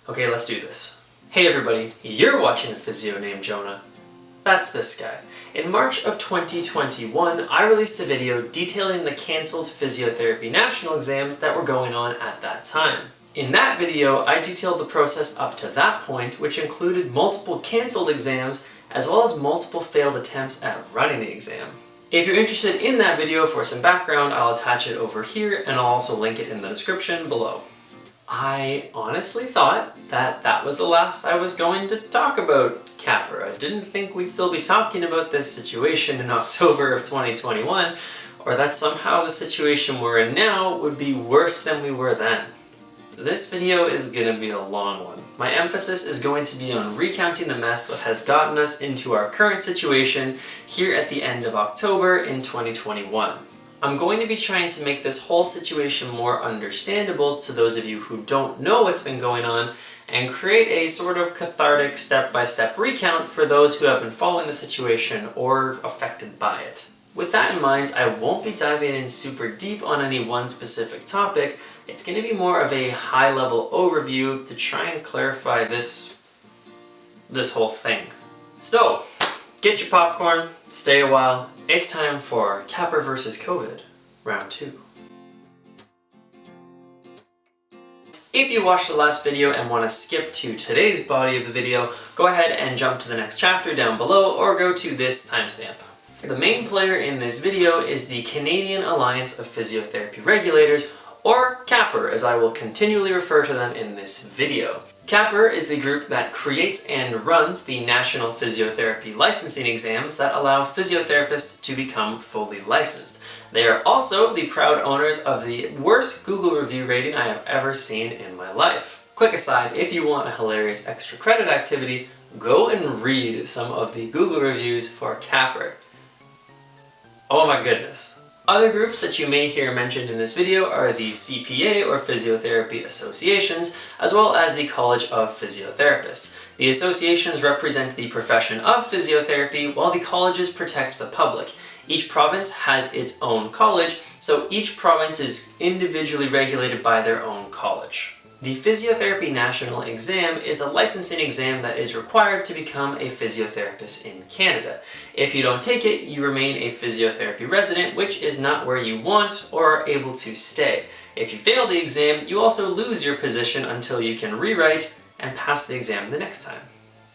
Okay, let's do this. Hey everybody, you're watching A Physio Named Jonah. That's this guy. In March of 2021, I released a video detailing the cancelled physiotherapy national exams that were going on at that time. In that video, I detailed the process up to that point, which included multiple cancelled exams as well as multiple failed attempts at running the exam. If you're interested in that video for some background, I'll attach it over here and I'll also link it in the description below. I honestly thought that that was the last I was going to talk about CAPR. I didn't think we'd still be talking about this situation in October of 2021, or that somehow the situation we're in now would be worse than we were then. This video is going to be a long one. My emphasis is going to be on recounting the mess that has gotten us into our current situation here at the end of October in 2021. I'm going to be trying to make this whole situation more understandable to those of you who don't know what's been going on and create a sort of cathartic step-by-step recount for those who have been following the situation or affected by it. With that in mind, I won't be diving in super deep on any one specific topic. It's going to be more of a high-level overview to try and clarify this whole thing. So, get your popcorn, stay a while. It's time for CAPR versus COVID, round 2. If you watched the last video and want to skip to today's body of the video, go ahead and jump to the next chapter down below or go to this timestamp. The main player in this video is the Canadian Alliance of Physiotherapy Regulators, or CAPR, as I will continually refer to them in this video. CAPR is the group that creates and runs the National Physiotherapy Licensing exams that allow physiotherapists to become fully licensed. They are also the proud owners of the worst Google review rating I have ever seen in my life. Quick aside, if you want a hilarious extra credit activity, go and read some of the Google reviews for CAPR. Oh my goodness. Other groups that you may hear mentioned in this video are the CPA or Physiotherapy Associations, as well as the College of Physiotherapists. The associations represent the profession of physiotherapy, while the colleges protect the public. Each province has its own college, so each province is individually regulated by their own college. The Physiotherapy National Exam is a licensing exam that is required to become a physiotherapist in Canada. If you don't take it, you remain a physiotherapy resident, which is not where you want or are able to stay. If you fail the exam, you also lose your position until you can rewrite and pass the exam the next time.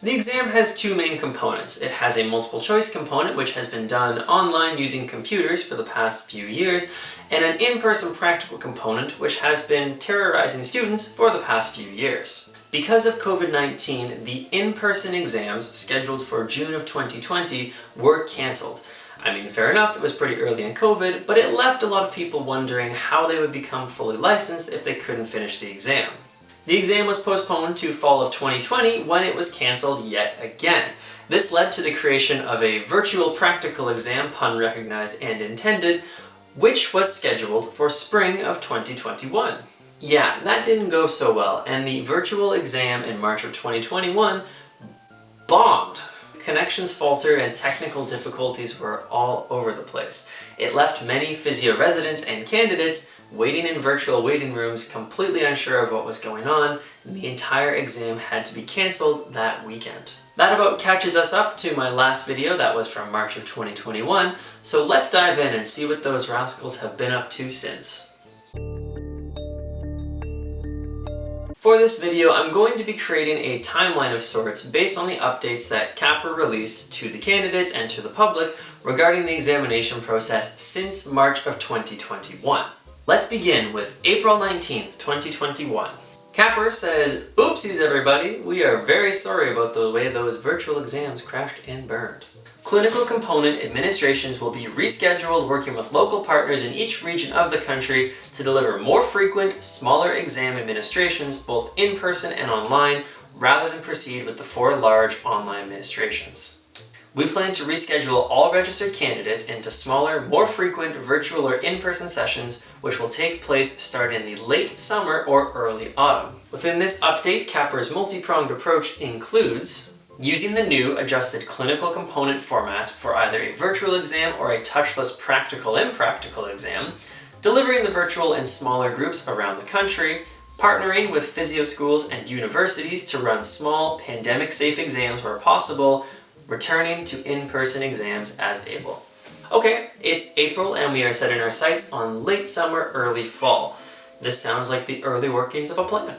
The exam has two main components. It has a multiple choice component, which has been done online using computers for the past few years, and an in-person practical component, which has been terrorizing students for the past few years. Because of COVID-19, the in-person exams scheduled for June of 2020 were cancelled. I mean, fair enough, it was pretty early in COVID, but it left a lot of people wondering how they would become fully licensed if they couldn't finish the exam. The exam was postponed to fall of 2020 when it was cancelled yet again. This led to the creation of a virtual practical exam, pun recognized and intended, which was scheduled for spring of 2021. Yeah, that didn't go so well, and the virtual exam in March of 2021 bombed. Connections faltered and technical difficulties were all over the place. It left many physio residents and candidates waiting in virtual waiting rooms, completely unsure of what was going on, and the entire exam had to be cancelled that weekend. That about catches us up to my last video that was from March of 2021, so let's dive in and see what those rascals have been up to since. For this video, I'm going to be creating a timeline of sorts based on the updates that CAPR released to the candidates and to the public regarding the examination process since March of 2021. Let's begin with April 19th, 2021. CAPR says, "Oopsies everybody, we are very sorry about the way those virtual exams crashed and burned. Clinical component administrations will be rescheduled working with local partners in each region of the country to deliver more frequent, smaller exam administrations both in person and online rather than proceed with the 4 large online administrations. We plan to reschedule all registered candidates into smaller, more frequent virtual or in-person sessions which will take place starting in the late summer or early autumn." Within this update, CAPR's multi-pronged approach includes using the new adjusted clinical component format for either a virtual exam or a touchless practical-impractical exam, delivering the virtual in smaller groups around the country, partnering with physio schools and universities to run small, pandemic-safe exams where possible, returning to in-person exams as able. Okay, it's April and we are setting our sights on late summer, early fall. This sounds like the early workings of a plan.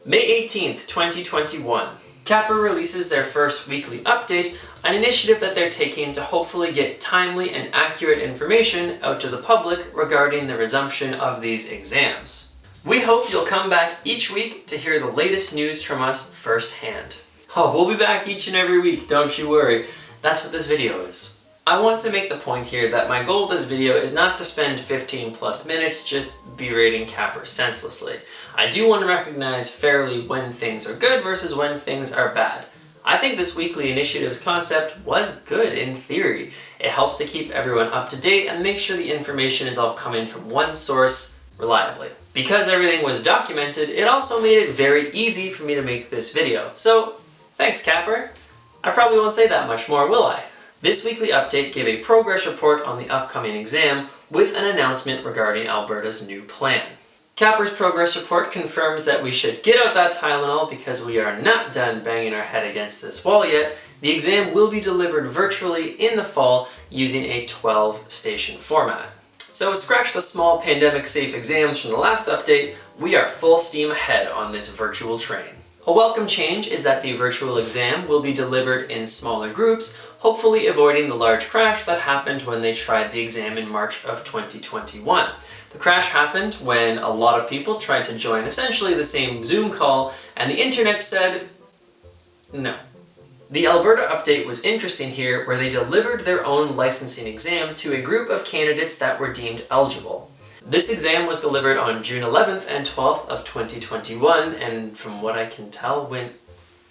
May 18th, 2021. CAPR releases their first weekly update, an initiative that they're taking to hopefully get timely and accurate information out to the public regarding the resumption of these exams. We hope you'll come back each week to hear the latest news from us firsthand. Oh, we'll be back each and every week, don't you worry. That's what this video is. I want to make the point here that my goal with this video is not to spend 15 plus minutes just berating CAPR senselessly. I do want to recognize fairly when things are good versus when things are bad. I think this weekly initiatives concept was good in theory. It helps to keep everyone up to date and make sure the information is all coming from one source reliably. Because everything was documented, it also made it very easy for me to make this video. So, thanks CAPR. I probably won't say that much more, will I? This weekly update gave a progress report on the upcoming exam with an announcement regarding Alberta's new plan. CAPR's progress report confirms that we should get out that Tylenol because we are not done banging our head against this wall yet. The exam will be delivered virtually in the fall using a 12-station format. So scratch the small pandemic-safe exams from the last update, we are full steam ahead on this virtual train. A welcome change is that the virtual exam will be delivered in smaller groups, hopefully avoiding the large crash that happened when they tried the exam in March of 2021. The crash happened when a lot of people tried to join essentially the same Zoom call and the internet said no. The Alberta update was interesting here where they delivered their own licensing exam to a group of candidates that were deemed eligible. This exam was delivered on June 11th and 12th of 2021 and from what I can tell went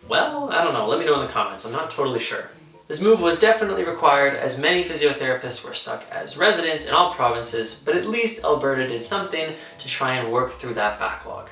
well, I don't know, let me know in the comments, I'm not totally sure. This move was definitely required as many physiotherapists were stuck as residents in all provinces, but at least Alberta did something to try and work through that backlog.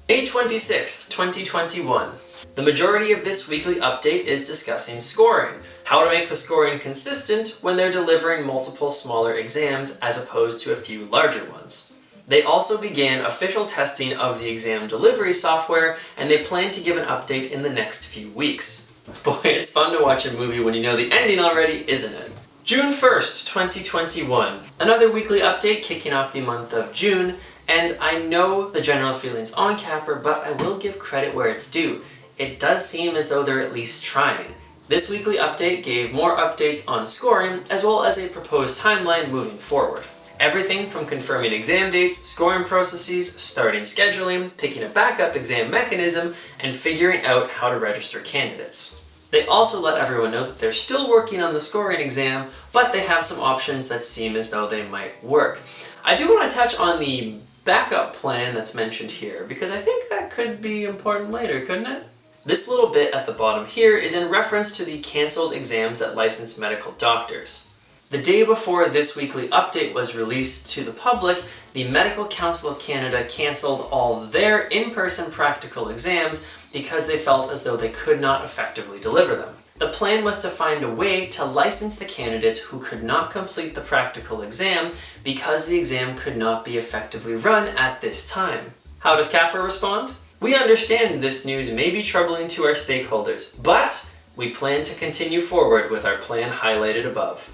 May 26th, 2021. The majority of this weekly update is discussing scoring, how to make the scoring consistent when they're delivering multiple smaller exams as opposed to a few larger ones. They also began official testing of the exam delivery software and they plan to give an update in the next few weeks. Boy, it's fun to watch a movie when you know the ending already, isn't it? June 1st, 2021. Another weekly update kicking off the month of June, and I know the general feelings on CAPR, but I will give credit where it's due. It does seem as though they're at least trying. This weekly update gave more updates on scoring, as well as a proposed timeline moving forward. Everything from confirming exam dates, scoring processes, starting scheduling, picking a backup exam mechanism, and figuring out how to register candidates. They also let everyone know that they're still working on the scoring exam, but they have some options that seem as though they might work. I do want to touch on the backup plan that's mentioned here, because I think that could be important later, couldn't it? This little bit at the bottom here is in reference to the cancelled exams at licensed medical doctors. The day before this weekly update was released to the public, the Medical Council of Canada cancelled all their in-person practical exams because they felt as though they could not effectively deliver them. The plan was to find a way to license the candidates who could not complete the practical exam because the exam could not be effectively run at this time. How does CAPR respond? We understand this news may be troubling to our stakeholders, but we plan to continue forward with our plan highlighted above.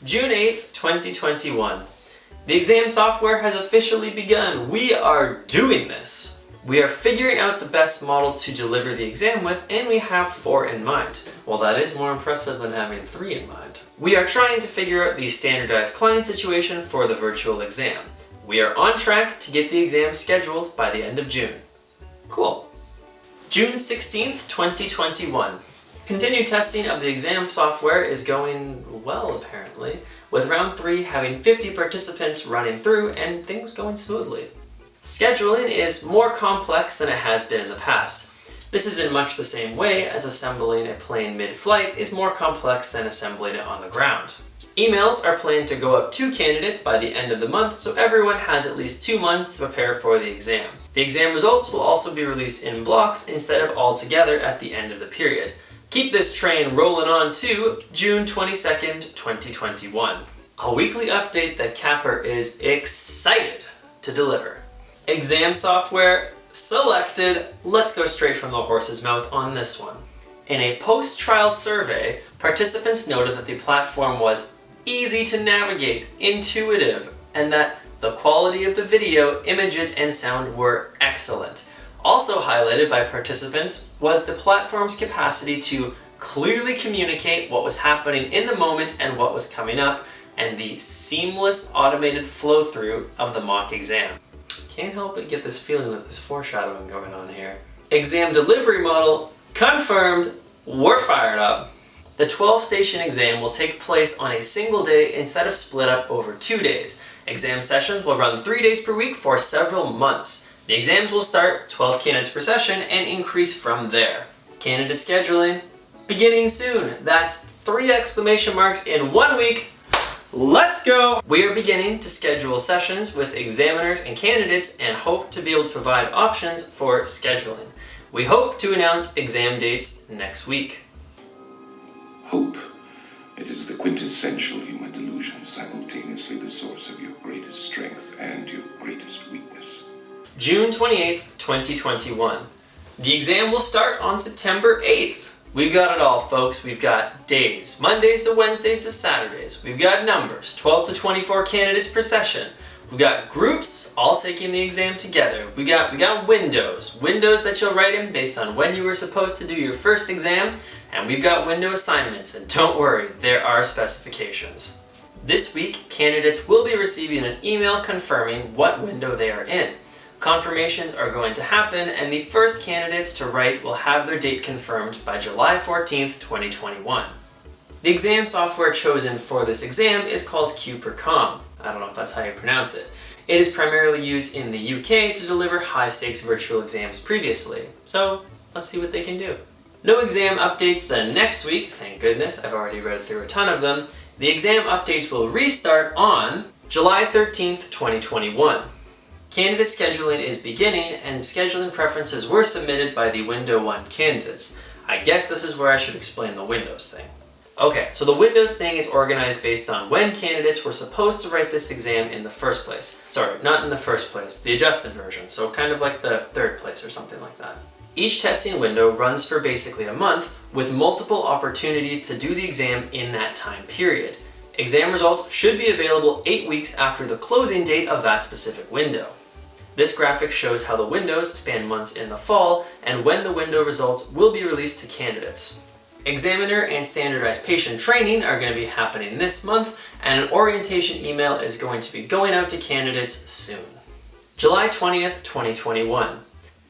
June 8th, 2021. The exam software has officially begun. We are doing this. We are figuring out the best model to deliver the exam with, and we have 4 in mind. Well, that is more impressive than having 3 in mind. We are trying to figure out the standardized client situation for the virtual exam. We are on track to get the exam scheduled by the end of June. Cool. June 16th, 2021. Continued testing of the exam software is going well, apparently, with round 3 having 50 participants running through and things going smoothly. Scheduling is more complex than it has been in the past. This is in much the same way as assembling a plane mid-flight is more complex than assembling it on the ground. Emails are planned to go out to candidates by the end of the month, so everyone has at least 2 months to prepare for the exam. The exam results will also be released in blocks instead of all together at the end of the period. Keep this train rolling on to June 22nd, 2021. A weekly update that CAPR is excited to deliver. Exam software selected. Let's go straight from the horse's mouth on this one. In a post-trial survey, participants noted that the platform was easy to navigate, intuitive, and that the quality of the video, images, and sound were excellent. Also highlighted by participants was the platform's capacity to clearly communicate what was happening in the moment and what was coming up, and the seamless automated flow-through of the mock exam. Can't help but get this feeling that there's foreshadowing going on here. Exam delivery model confirmed. We're fired up. The 12-station exam will take place on a single day instead of split up over 2 days. Exam sessions will run 3 days per week for several months. The exams will start 12 candidates per session and increase from there. Candidate scheduling beginning soon. That's 3 exclamation marks in 1 week. Let's go! We are beginning to schedule sessions with examiners and candidates and hope to be able to provide options for scheduling. We hope to announce exam dates next week. Hope. It is the quintessential human delusion, simultaneously the source of your greatest strength and your greatest weakness. June 28th, 2021. The exam will start on September 8th. We've got it all, folks. We've got days, Mondays to Wednesdays to Saturdays. We've got numbers, 12 to 24 candidates per session. We've got groups all taking the exam together. We got windows that you'll write in based on when you were supposed to do your first exam, and we've got window assignments, and don't worry, there are specifications. This week, candidates will be receiving an email confirming what window they are in. Confirmations are going to happen, and the first candidates to write will have their date confirmed by July 14th, 2021. The exam software chosen for this exam is called CAPR. I don't know if that's how you pronounce it. It is primarily used in the UK to deliver high-stakes virtual exams previously, so let's see what they can do. No exam updates the next week, thank goodness, I've already read through a ton of them. The exam updates will restart on July 13th, 2021. Candidate scheduling is beginning, and scheduling preferences were submitted by the Window 1 candidates. I guess this is where I should explain the Windows thing. Okay, so the Windows thing is organized based on when candidates were supposed to write this exam in the first place. Sorry, not in the first place, the adjusted version, so kind of like the third place or something like that. Each testing window runs for basically a month, with multiple opportunities to do the exam in that time period. Exam results should be available 8 weeks after the closing date of that specific window. This graphic shows how the windows span months in the fall and when the window results will be released to candidates. Examiner and standardized patient training are going to be happening this month, and an orientation email is going to be going out to candidates soon. July 20th, 2021.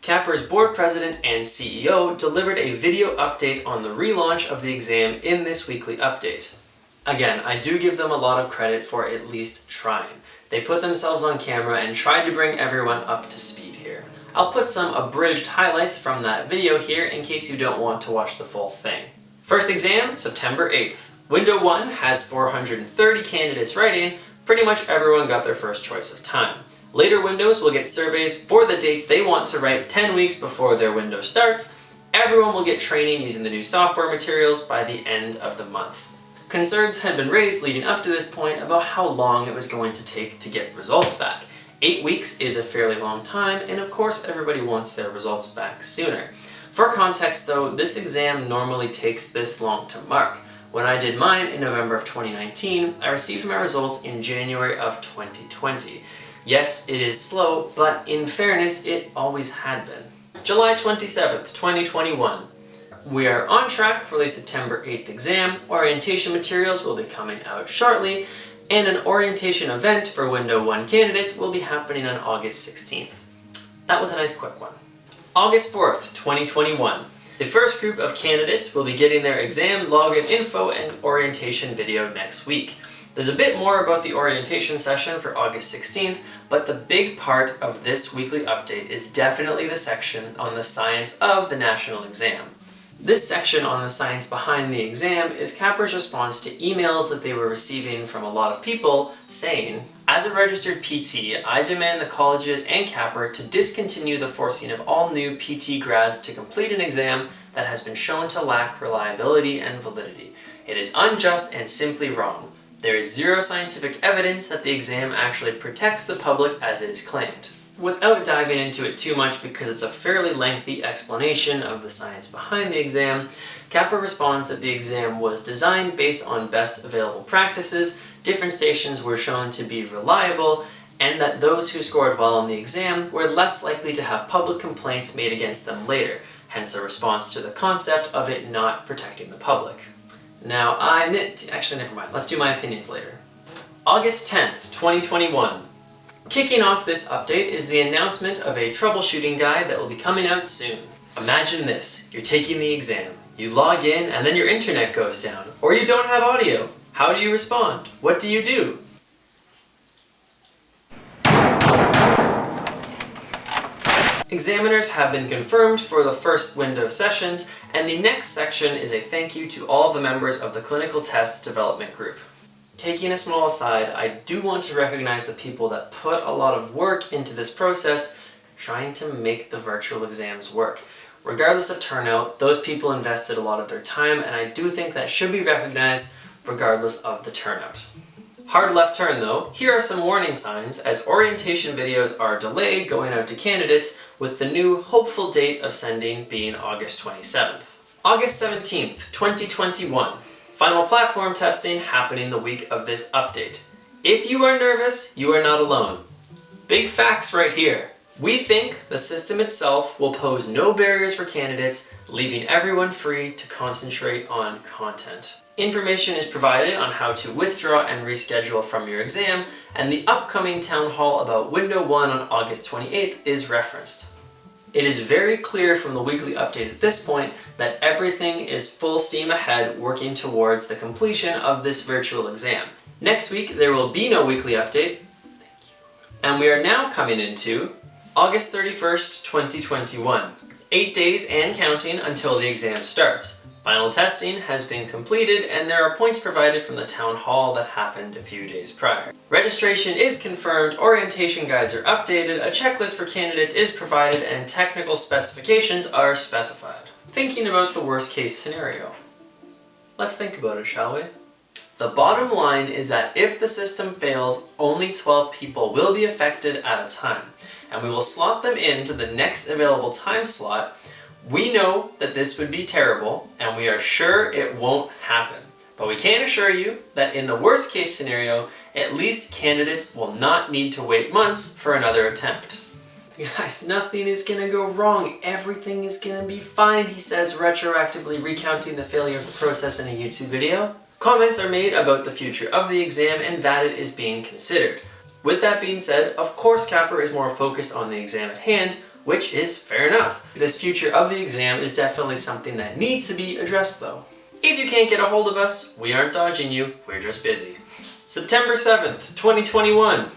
CAPR's board president and CEO delivered a video update on the relaunch of the exam in this weekly update. Again, I do give them a lot of credit for at least trying. They put themselves on camera and tried to bring everyone up to speed here. I'll put some abridged highlights from that video here in case you don't want to watch the full thing. First exam, September 8th. Window 1 has 430 candidates writing. Pretty much everyone got their first choice of time. Later windows will get surveys for the dates they want to write 10 weeks before their window starts. Everyone will get training using the new software materials by the end of the month. Concerns had been raised leading up to this point about how long it was going to take to get results back. 8 weeks is a fairly long time, and of course everybody wants their results back sooner. For context though, this exam normally takes this long to mark. When I did mine in November of 2019, I received my results in January of 2020. Yes, it is slow, but in fairness, it always had been. July 27th, 2021. We are on track for the September 8th exam. Orientation materials will be coming out shortly, and an orientation event for Window 1 candidates will be happening on August 16th. That was a nice quick one. August 4th, 2021. The first group of candidates will be getting their exam login info and orientation video next week. There's a bit more about the orientation session for August 16th, but the big part of this weekly update is definitely the section on the science of the national exam. This section on the science behind the exam is CAPR's response to emails that they were receiving from a lot of people saying, "As a registered PT, I demand the colleges and CAPR to discontinue the forcing of all new PT grads to complete an exam that has been shown to lack reliability and validity. It is unjust and simply wrong. There is zero scientific evidence that the exam actually protects the public as it is claimed. Without diving into it too much because it's a fairly lengthy explanation of the science behind the exam, CAPR responds that the exam was designed based on best available practices, different stations were shown to be reliable, and that those who scored well on the exam were less likely to have public complaints made against them later, hence a response to the concept of it not protecting the public. Now, actually never mind, let's do my opinions later. August 10th, 2021. Kicking off this update is the announcement of a troubleshooting guide that will be coming out soon. Imagine this, you're taking the exam, you log in and then your internet goes down, or you don't have audio. How do you respond? What do you do? Examiners have been confirmed for the first window sessions, and the next section is a thank you to all of the members of the Clinical Test Development Group. Taking a small aside, I do want to recognize the people that put a lot of work into this process trying to make the virtual exams work. Regardless of turnout, those people invested a lot of their time, and I do think that should be recognized regardless of the turnout. Hard left turn though, here are some warning signs as orientation videos are delayed going out to candidates with the new hopeful date of sending being August 27th. August 17th, 2021. Final platform testing happening the week of this update. If you are nervous, you are not alone. Big facts right here. We think the system itself will pose no barriers for candidates, leaving everyone free to concentrate on content. Information is provided on how to withdraw and reschedule from your exam, and the upcoming town hall about Window 1 on August 28th is referenced. It is very clear from the weekly update at this point that everything is full steam ahead working towards the completion of this virtual exam. Next week there will be no weekly update, and we are now coming into August 31st, 2021. 8 days and counting until the exam starts. Final testing has been completed and there are points provided from the town hall that happened a few days prior. Registration is confirmed, orientation guides are updated, a checklist for candidates is provided, and technical specifications are specified. Thinking about the worst case scenario. Let's think about it, shall we? The bottom line is that if the system fails, only 12 people will be affected at a time, and we will slot them into the next available time slot. We know that this would be terrible, and we are sure it won't happen. But we can assure you that in the worst case scenario, at least candidates will not need to wait months for another attempt. Guys, nothing is gonna go wrong. Everything is gonna be fine, he says, retroactively recounting the failure of the process in a YouTube video. Comments are made about the future of the exam and that it is being considered. With that being said, of course CAPR is more focused on the exam at hand, which is fair enough. This future of the exam is definitely something that needs to be addressed though. If you can't get a hold of us, we aren't dodging you, we're just busy. September 7th, 2021.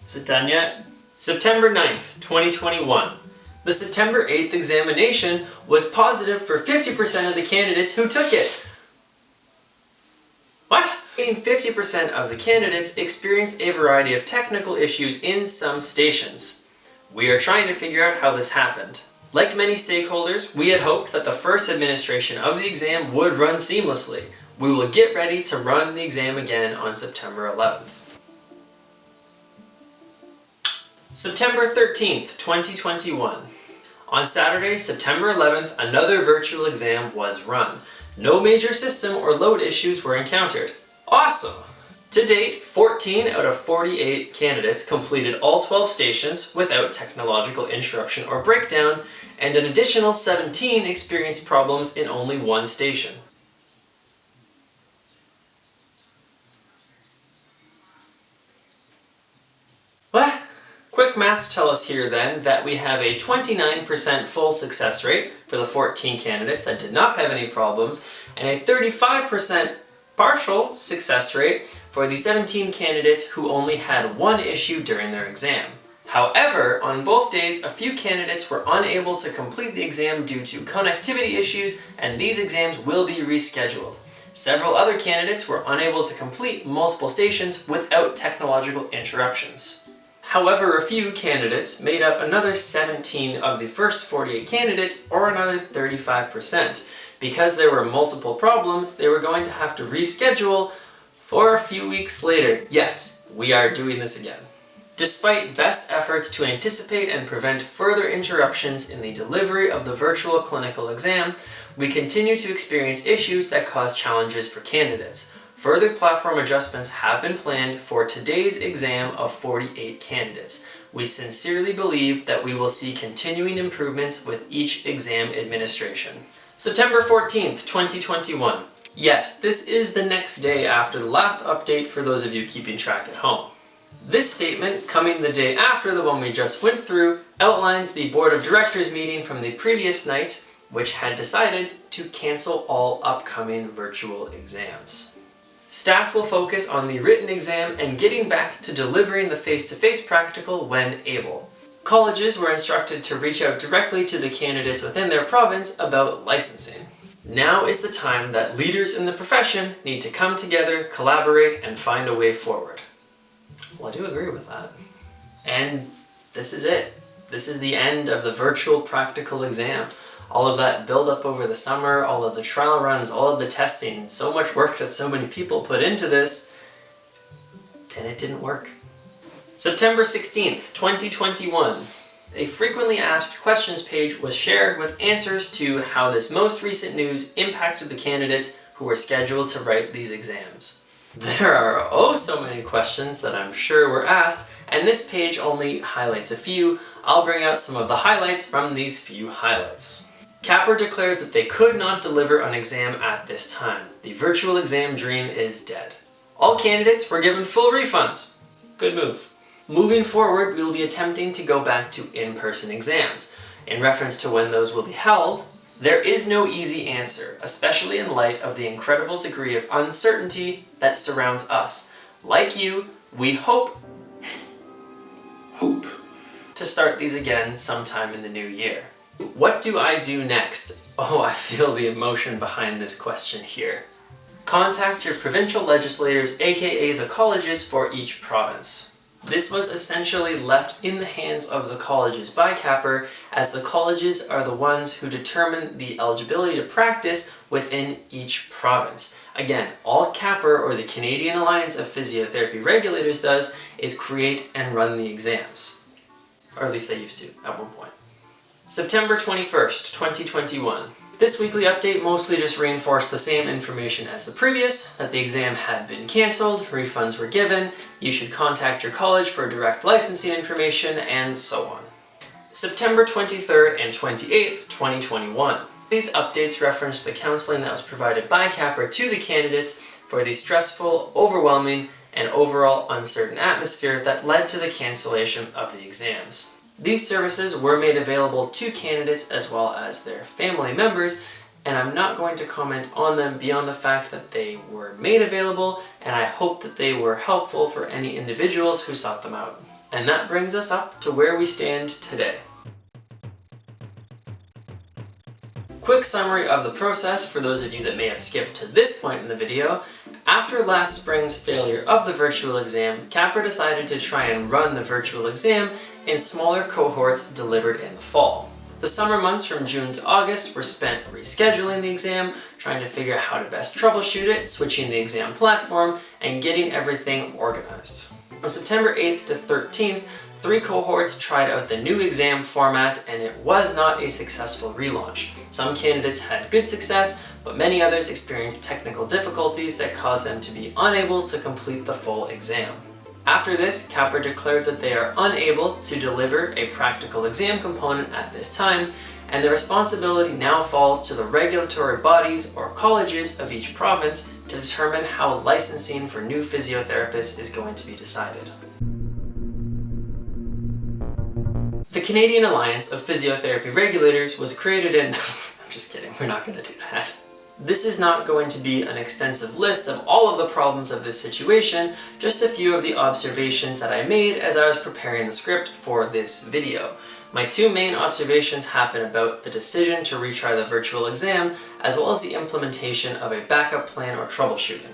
Is it done yet? September 9th, 2021. The September 8th examination was positive for 50% of the candidates who took it. What? 50% of the candidates experienced a variety of technical issues in some stations. We are trying to figure out how this happened. Like many stakeholders, we had hoped that the first administration of the exam would run seamlessly. We will get ready to run the exam again on September 11th. September 13th, 2021. On Saturday, September 11th, another virtual exam was run. No major system or load issues were encountered. Awesome! To date, 14 out of 48 candidates completed all 12 stations without technological interruption or breakdown, and an additional 17 experienced problems in only one station. What? Quick maths tell us here then that we have a 29% full success rate for the 14 candidates that did not have any problems, and a 35% partial success rate for the 17 candidates who only had one issue during their exam. However, on both days, a few candidates were unable to complete the exam due to connectivity issues, and these exams will be rescheduled. Several other candidates were unable to complete multiple stations without technological interruptions. However, a few candidates made up another 17 of the first 48 candidates, or another 35%, Because there were multiple problems, they were going to have to reschedule for a few weeks later. Yes, we are doing this again. Despite best efforts to anticipate and prevent further interruptions in the delivery of the virtual clinical exam, we continue to experience issues that cause challenges for candidates. Further platform adjustments have been planned for today's exam of 48 candidates. We sincerely believe that we will see continuing improvements with each exam administration. September 14th, 2021. Yes, this is the next day after the last update for those of you keeping track at home. This statement, coming the day after the one we just went through, outlines the board of directors meeting from the previous night, which had decided to cancel all upcoming virtual exams. Staff will focus on the written exam and getting back to delivering the face-to-face practical when able. Colleges were instructed to reach out directly to the candidates within their province about licensing. Now is the time that leaders in the profession need to come together, collaborate, and find a way forward. Well, I do agree with that. And this is it. This is the end of the virtual practical exam. All of that build-up over the summer, all of the trial runs, all of the testing, so much work that so many people put into this, and it didn't work. September 16th, 2021. A frequently asked questions page was shared with answers to how this most recent news impacted the candidates who were scheduled to write these exams. There are oh so many questions that I'm sure were asked, and this page only highlights a few. I'll bring out some of the highlights from these few highlights. CAPR declared that they could not deliver an exam at this time. The virtual exam dream is dead. All candidates were given full refunds. Good move. Moving forward, we will be attempting to go back to in-person exams. In reference to when those will be held, there is no easy answer, especially in light of the incredible degree of uncertainty that surrounds us. Like you, we hope to start these again sometime in the new year. What do I do next? Oh, I feel the emotion behind this question here. Contact your provincial legislators, aka the colleges for each province. This was essentially left in the hands of the colleges by CAPR, as the colleges are the ones who determine the eligibility to practice within each province. Again, all CAPR, or the Canadian Alliance of Physiotherapy Regulators, does is create and run the exams. Or at least they used to, at one point. September 21st, 2021. This weekly update mostly just reinforced the same information as the previous, that the exam had been cancelled, refunds were given, you should contact your college for direct licensing information, and so on. September 23rd and 28th, 2021. These updates reference the counseling that was provided by CAPR to the candidates for the stressful, overwhelming, and overall uncertain atmosphere that led to the cancellation of the exams. These services were made available to candidates as well as their family members, and I'm not going to comment on them beyond the fact that they were made available, and I hope that they were helpful for any individuals who sought them out. And that brings us up to where we stand today. Quick summary of the process for those of you that may have skipped to this point in the video. After last spring's failure of the virtual exam, CAPR decided to try and run the virtual exam in smaller cohorts delivered in the fall. The summer months from June to August were spent rescheduling the exam, trying to figure out how to best troubleshoot it, switching the exam platform, and getting everything organized. On September 8th to 13th, 3 cohorts tried out the new exam format, and it was not a successful relaunch. Some candidates had good success, but many others experienced technical difficulties that caused them to be unable to complete the full exam. After this, CAPR declared that they are unable to deliver a practical exam component at this time, and the responsibility now falls to the regulatory bodies or colleges of each province to determine how licensing for new physiotherapists is going to be decided. The Canadian Alliance of Physiotherapy Regulators was created in... I'm just kidding, we're not going to do that. This is not going to be an extensive list of all of the problems of this situation, just a few of the observations that I made as I was preparing the script for this video. My 2 main observations happen about the decision to retry the virtual exam, as well as the implementation of a backup plan or troubleshooting.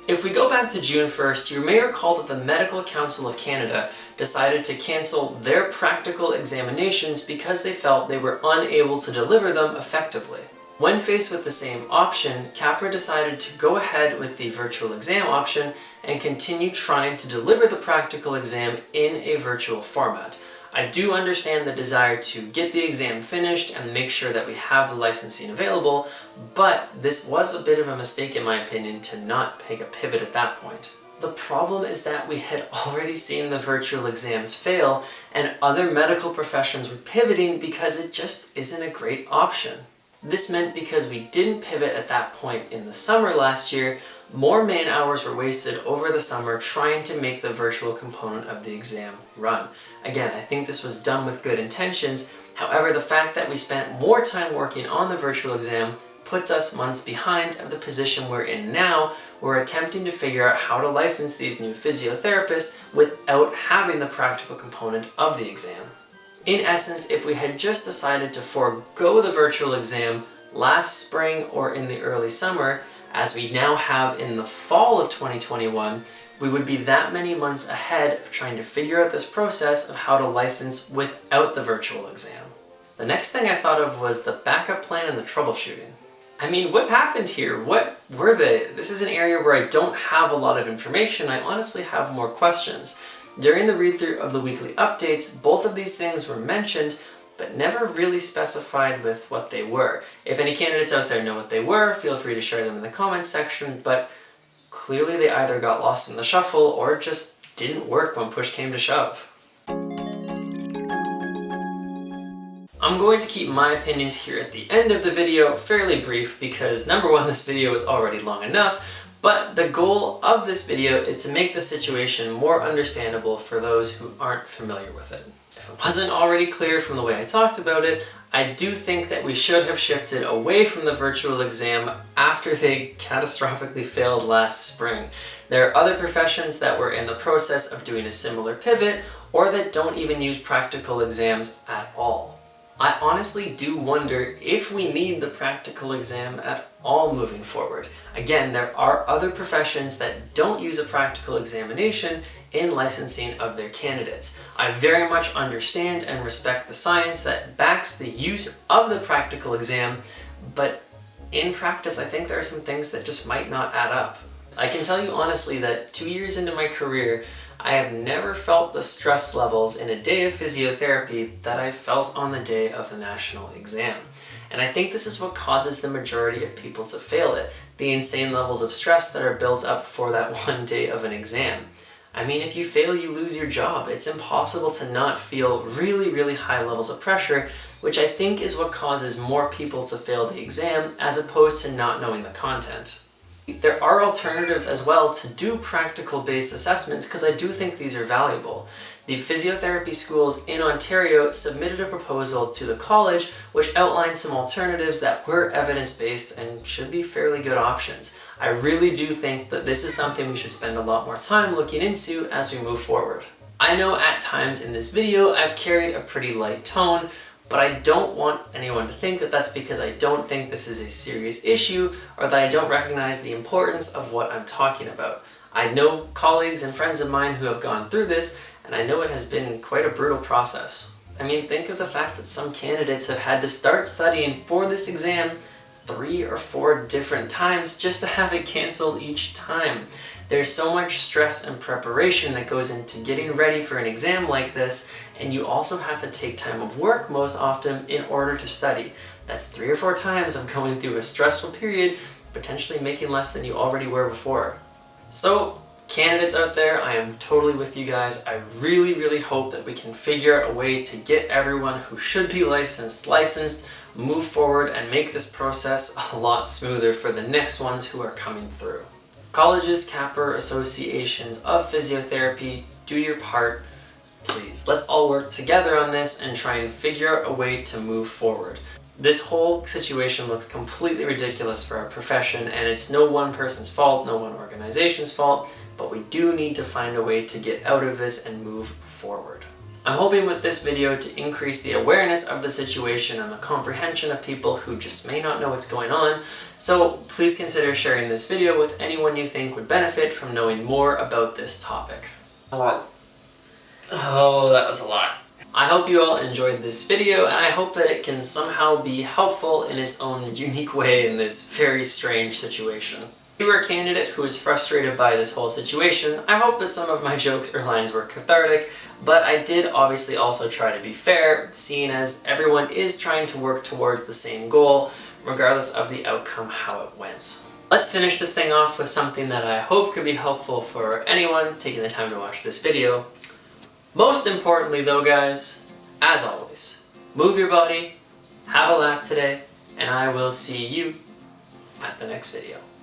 If we go back to June 1st, you may recall that the Medical Council of Canada decided to cancel their practical examinations because they felt they were unable to deliver them effectively. When faced with the same option, CAPR decided to go ahead with the virtual exam option and continue trying to deliver the practical exam in a virtual format. I do understand the desire to get the exam finished and make sure that we have the licensing available, but this was a bit of a mistake in my opinion to not make a pivot at that point. The problem is that we had already seen the virtual exams fail and other medical professions were pivoting because it just isn't a great option. This meant because we didn't pivot at that point in the summer last year, more man hours were wasted over the summer trying to make the virtual component of the exam run. Again, I think this was done with good intentions. However, the fact that we spent more time working on the virtual exam puts us months behind of the position we're in now. We're attempting to figure out how to license these new physiotherapists without having the practical component of the exam. In essence, if we had just decided to forego the virtual exam last spring or in the early summer, as we now have in the fall of 2021, we would be that many months ahead of trying to figure out this process of how to license without the virtual exam. The next thing I thought of was the backup plan and the troubleshooting. I mean, what happened here? What were they? This is an area where I don't have a lot of information. I honestly have more questions. During the read-through of the weekly updates, both of these things were mentioned, but never really specified with what they were. If any candidates out there know what they were, feel free to share them in the comments section, but clearly they either got lost in the shuffle or just didn't work when push came to shove. I'm going to keep my opinions here at the end of the video fairly brief because number one, this video is already long enough, but the goal of this video is to make the situation more understandable for those who aren't familiar with it. If it wasn't already clear from the way I talked about it, I do think that we should have shifted away from the virtual exam after they catastrophically failed last spring. There are other professions that were in the process of doing a similar pivot or that don't even use practical exams at all. I honestly do wonder if we need the practical exam at all moving forward. Again, there are other professions that don't use a practical examination in licensing of their candidates. I very much understand and respect the science that backs the use of the practical exam, but in practice I think there are some things that just might not add up. I can tell you honestly that 2 years into my career, I have never felt the stress levels in a day of physiotherapy that I felt on the day of the national exam. And I think this is what causes the majority of people to fail it, the insane levels of stress that are built up for that one day of an exam. I mean, if you fail, you lose your job. It's impossible to not feel really, really high levels of pressure, which I think is what causes more people to fail the exam as opposed to not knowing the content. There are alternatives as well to do practical-based assessments because I do think these are valuable. The physiotherapy schools in Ontario submitted a proposal to the college which outlined some alternatives that were evidence-based and should be fairly good options. I really do think that this is something we should spend a lot more time looking into as we move forward. I know at times in this video I've carried a pretty light tone, but I don't want anyone to think that that's because I don't think this is a serious issue or that I don't recognize the importance of what I'm talking about. I know colleagues and friends of mine who have gone through this, and I know it has been quite a brutal process. I mean, think of the fact that some candidates have had to start studying for this exam 3 or 4 different times just to have it canceled each time. There's so much stress and preparation that goes into getting ready for an exam like this, and you also have to take time of work most often in order to study. That's 3 or 4 times of going through a stressful period, potentially making less than you already were before. So, candidates out there, I am totally with you guys. I really, really hope that we can figure out a way to get everyone who should be licensed, move forward, and make this process a lot smoother for the next ones who are coming through. Colleges, CAPR, associations of physiotherapy, do your part. Please, let's all work together on this and try and figure out a way to move forward. This whole situation looks completely ridiculous for our profession, and it's no one person's fault, no one organization's fault, but we do need to find a way to get out of this and move forward. I'm hoping with this video to increase the awareness of the situation and the comprehension of people who just may not know what's going on, so please consider sharing this video with anyone you think would benefit from knowing more about this topic. Oh, that was a lot. I hope you all enjoyed this video, and I hope that it can somehow be helpful in its own unique way in this very strange situation. If you were a candidate who is frustrated by this whole situation, I hope that some of my jokes or lines were cathartic, but I did obviously also try to be fair, seeing as everyone is trying to work towards the same goal, regardless of the outcome how it went. Let's finish this thing off with something that I hope could be helpful for anyone taking the time to watch this video. Most importantly though, guys, as always, move your body, have a laugh today, and I will see you at the next video.